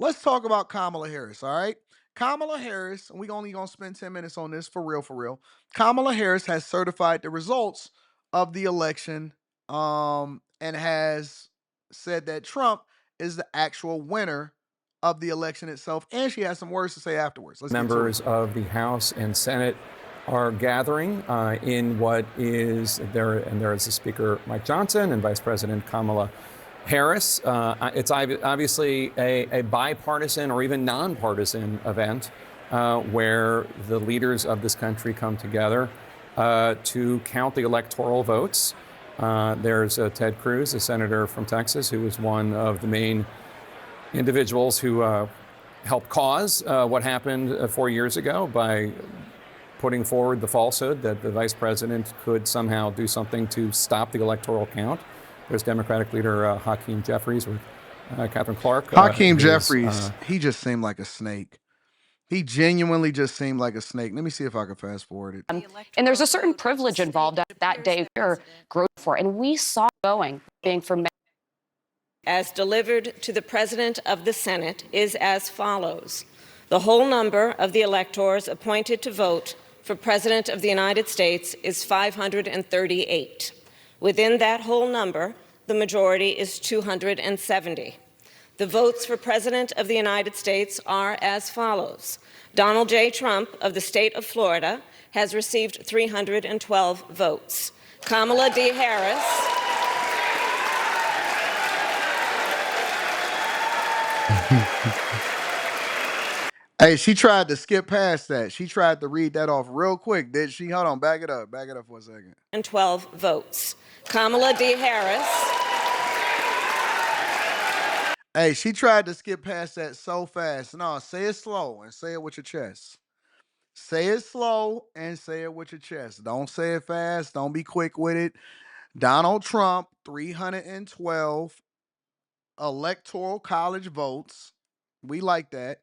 Let's talk about Kamala Harris, all right? Kamala Harris, and we're only gonna spend 10 minutes on this for real, for real. Kamala Harris has certified the results of the election, and has said that Trump is the actual winner of the election itself, and she has some words to say afterwards. Let's get to it. Members of the House and Senate are gathering in what is there, and there is the Speaker Mike Johnson and Vice President Kamala Harris. It's obviously a bipartisan or even nonpartisan event where the leaders of this country come together to count the electoral votes. There's Ted Cruz, a senator from Texas, who was one of the main individuals who helped cause what happened 4 years ago by putting forward the falsehood that the vice president could somehow do something to stop the electoral count. There's Democratic leader Hakeem Jeffries with Catherine Clark. Hakeem Jeffries, he just seemed like a snake. He genuinely just seemed like a snake. Let me see if I can fast forward it. And there's a certain privilege involved that day we're grateful for. And we saw being for as delivered to the President of the Senate is as follows. The whole number of the electors appointed to vote for President of the United States is 538. Within that whole number, the majority is 270. The votes for President of the United States are as follows. Donald J. Trump of the state of Florida has received 312 votes. Kamala D. Harris Hey, she tried to skip past that. She tried to read that off real quick, did she? Hold on, back it up. Back it up for a second. and 12 votes. Kamala D. Harris. Hey, she tried to skip past that so fast. No, say it slow and say it with your chest. Say it slow and say it with your chest. Don't say it fast. Don't be quick with it. Donald Trump, 312 electoral college votes. We like that.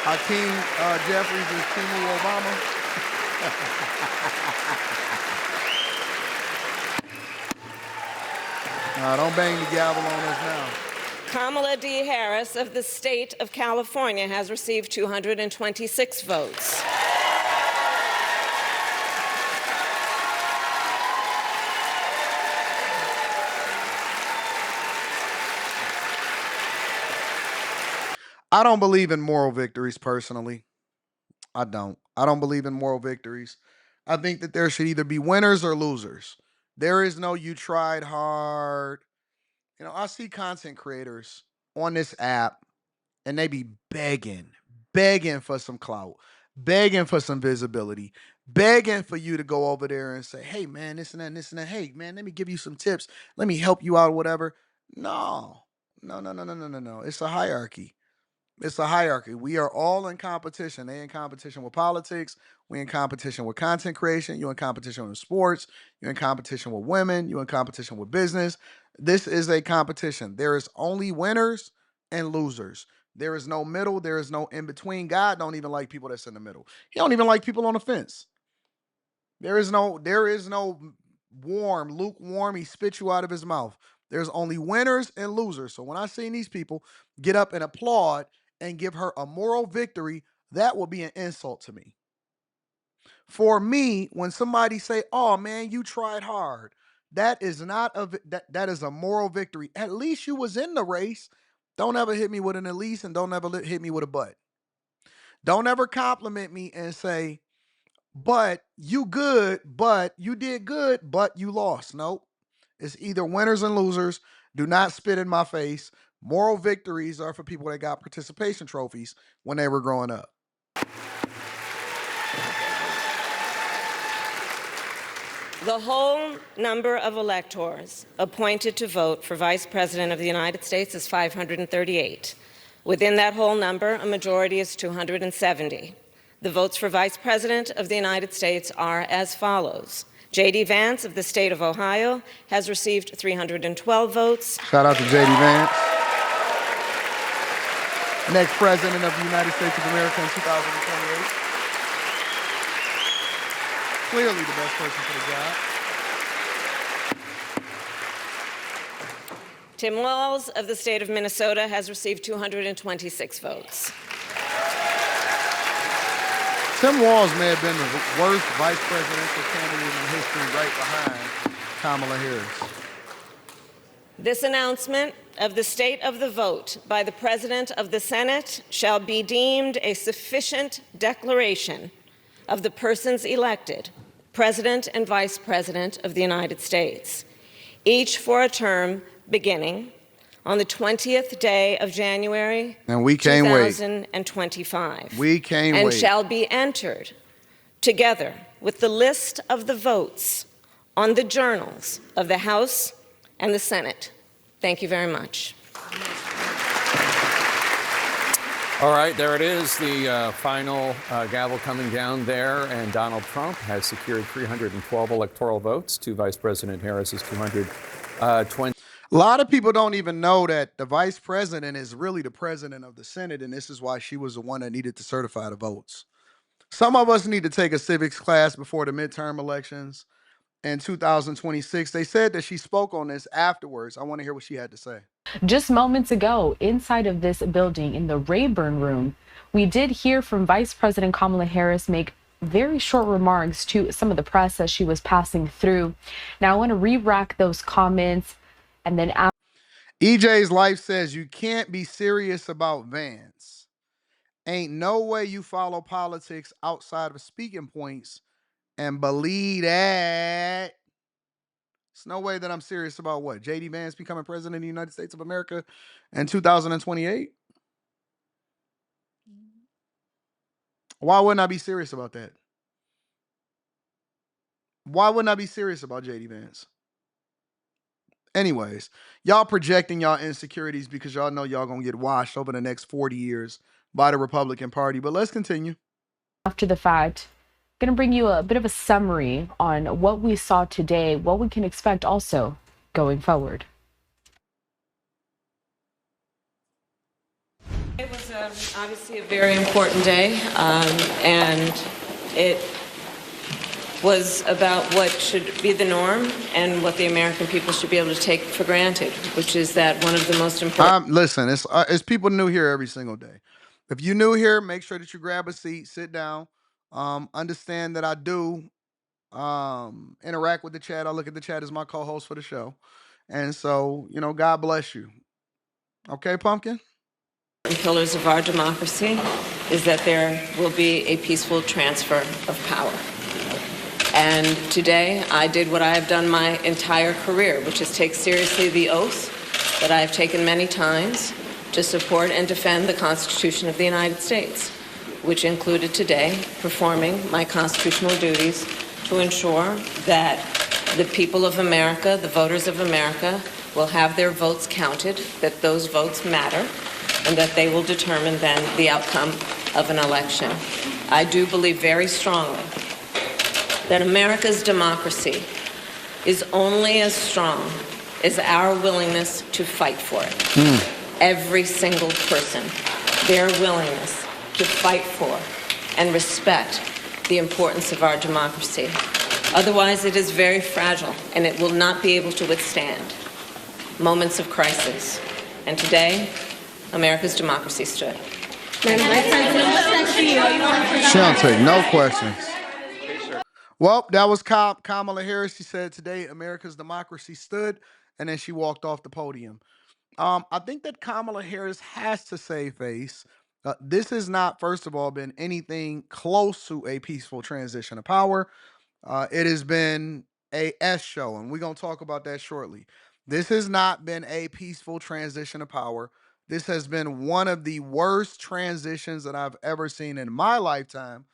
Hakeem Jeffries is Team Obama. Don't bang the gavel on us now. Kamala D. Harris of the state of California has received 226 votes. I don't believe in moral victories personally. I don't believe in moral victories. I think that there should either be winners or losers. There is no you tried hard. I see content creators on this app and they be begging for some clout, begging for some visibility, begging for you to go over there and say, hey man, this and that, and this and that. Hey man, let me give you some tips. Let me help you out or whatever. No. It's a hierarchy. It's a hierarchy. We are all in competition. They in competition with politics. We in competition with content creation. You in competition with sports. You're in competition with women. You in competition with business. This is a competition. There is only winners and losers. There is no middle. There is no in between. God don't even like people that's in the middle. He don't even like people on the fence. There is no warm, lukewarm. He spit you out of his mouth. There's only winners and losers. So when I see these people get up and applaud and give her a moral victory, that will be an insult to me. For me, when somebody say, "Oh man, you tried hard," that is not that is a moral victory. At least you was in the race. Don't ever hit me with an at least, and don't ever hit me with a but. Don't ever compliment me and say, "But you good, but you did good, but you lost." Nope. It's either winners and losers. Do not spit in my face. Moral victories are for people that got participation trophies when they were growing up. The whole number of electors appointed to vote for Vice President of the United States is 538. Within that whole number, a majority is 270. The votes for Vice President of the United States are as follows. J.D. Vance of the state of Ohio has received 312 votes. Shout out to J.D. Vance. Next President of the United States of America in 2028. Clearly the best person for the job. Tim Walz of the state of Minnesota has received 226 votes. Tim Walz may have been the worst vice presidential candidate in history, right behind Kamala Harris. This announcement of the state of the vote by the President of the Senate shall be deemed a sufficient declaration of the persons elected President and Vice President of the United States, each for a term beginning on the 20th day of January, and we can't 2025. Wait. We can't and wait. Shall be entered together with the list of the votes on the journals of the House and the Senate. Thank you very much. All right, there it is, the final gavel coming down there, and Donald Trump has secured 312 electoral votes to Vice President Harris's 220. A lot of people don't even know that the vice president is really the president of the Senate, and this is why she was the one that needed to certify the votes. Some of us need to take a civics class before the midterm elections in 2026. They said that she spoke on this afterwards. I want to hear what she had to say. Just moments ago, inside of this building in the Rayburn Room, we did hear from Vice President Kamala Harris make very short remarks to some of the press as she was passing through. Now, I want to re-rack those comments and then ask. EJ's Life says you can't be serious about Vance. Ain't no way you follow politics outside of speaking points and believe that. It's no way that I'm serious about what? JD Vance becoming president of the United States of America in 2028? Why wouldn't I be serious about that? Why wouldn't I be serious about JD Vance? Anyways, y'all projecting y'all insecurities because y'all know y'all gonna get washed over the next 40 years by the Republican Party. But let's continue. After the fact, going to bring you a bit of a summary on what we saw today, what we can expect also going forward. It was obviously a very important day, and it was about what should be the norm and what the American people should be able to take for granted, which is that one of the most important. Listen, it's people new here every single day. If you're new here, make sure that you grab a seat, sit down. Understand that I do interact with the chat. I look at the chat as my co-host for the show. And so, God bless you. Okay, Pumpkin? Pillars of our democracy is that there will be a peaceful transfer of power. And today, I did what I have done my entire career, which is take seriously the oath that I have taken many times to support and defend the Constitution of the United States, which included today performing my constitutional duties to ensure that the people of America, the voters of America, will have their votes counted, that those votes matter, and that they will determine then the outcome of an election. I do believe very strongly that America's democracy is only as strong as our willingness to fight for it. Every single person, their willingness to fight for and respect the importance of our democracy. Otherwise, it is very fragile, and it will not be able to withstand moments of crisis. And today, America's democracy stood. Madam Vice President, what's next for you? She don't take no questions. Well, that was Kamala Harris. She said today America's democracy stood, and then she walked off the podium. I think that Kamala Harris has to save face. This has not, first of all, been anything close to a peaceful transition of power. It has been a S show, and we're going to talk about that shortly. This has not been a peaceful transition of power. This has been one of the worst transitions that I've ever seen in my lifetime,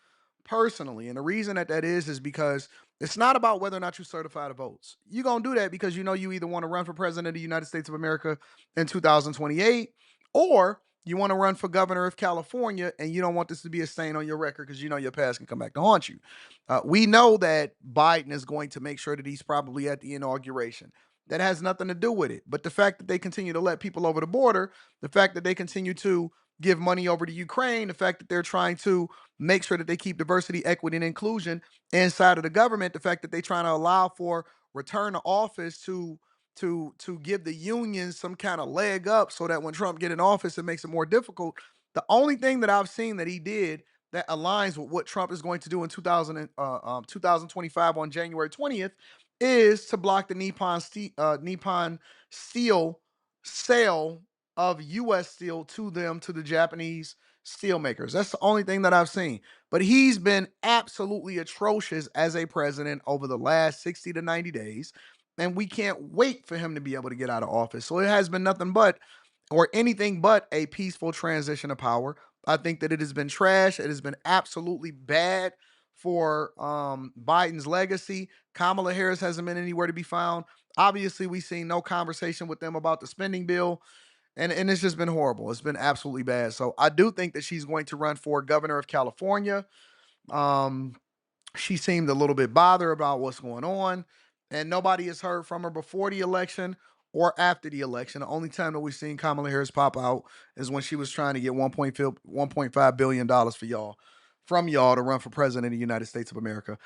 personally. And the reason that is because it's not about whether or not you certify the votes. You're going to do that because you either want to run for president of the United States of America in 2028, or you want to run for governor of California and you don't want this to be a stain on your record because your past can come back to haunt you. We know that Biden is going to make sure that he's probably at the inauguration. That has nothing to do with it. But the fact that they continue to let people over the border, the fact that they continue to give money over to Ukraine, the fact that they're trying to make sure that they keep diversity, equity, and inclusion inside of the government, the fact that they're trying to allow for return to office to to give the unions some kind of leg up so that when Trump get in office, it makes it more difficult. The only thing that I've seen that he did that aligns with what Trump is going to do in 2025 on January 20th is to block the Nippon Steel sale of U.S. steel to the Japanese steel makers. That's the only thing that I've seen. But he's been absolutely atrocious as a president over the last 60 to 90 days. And we can't wait for him to be able to get out of office. So it has been nothing but, or anything but, a peaceful transition of power. I think that it has been trash. It has been absolutely bad for Biden's legacy. Kamala Harris hasn't been anywhere to be found. Obviously, we've seen no conversation with them about the spending bill. And it's just been horrible. It's been absolutely bad. So I do think that she's going to run for governor of California. Um, she seemed a little bit bothered about what's going on, and nobody has heard from her before the election or after the election. The only time that we've seen Kamala Harris pop out is when she was trying to get $1.5 billion for y'all, from y'all, to run for president of the United States of America.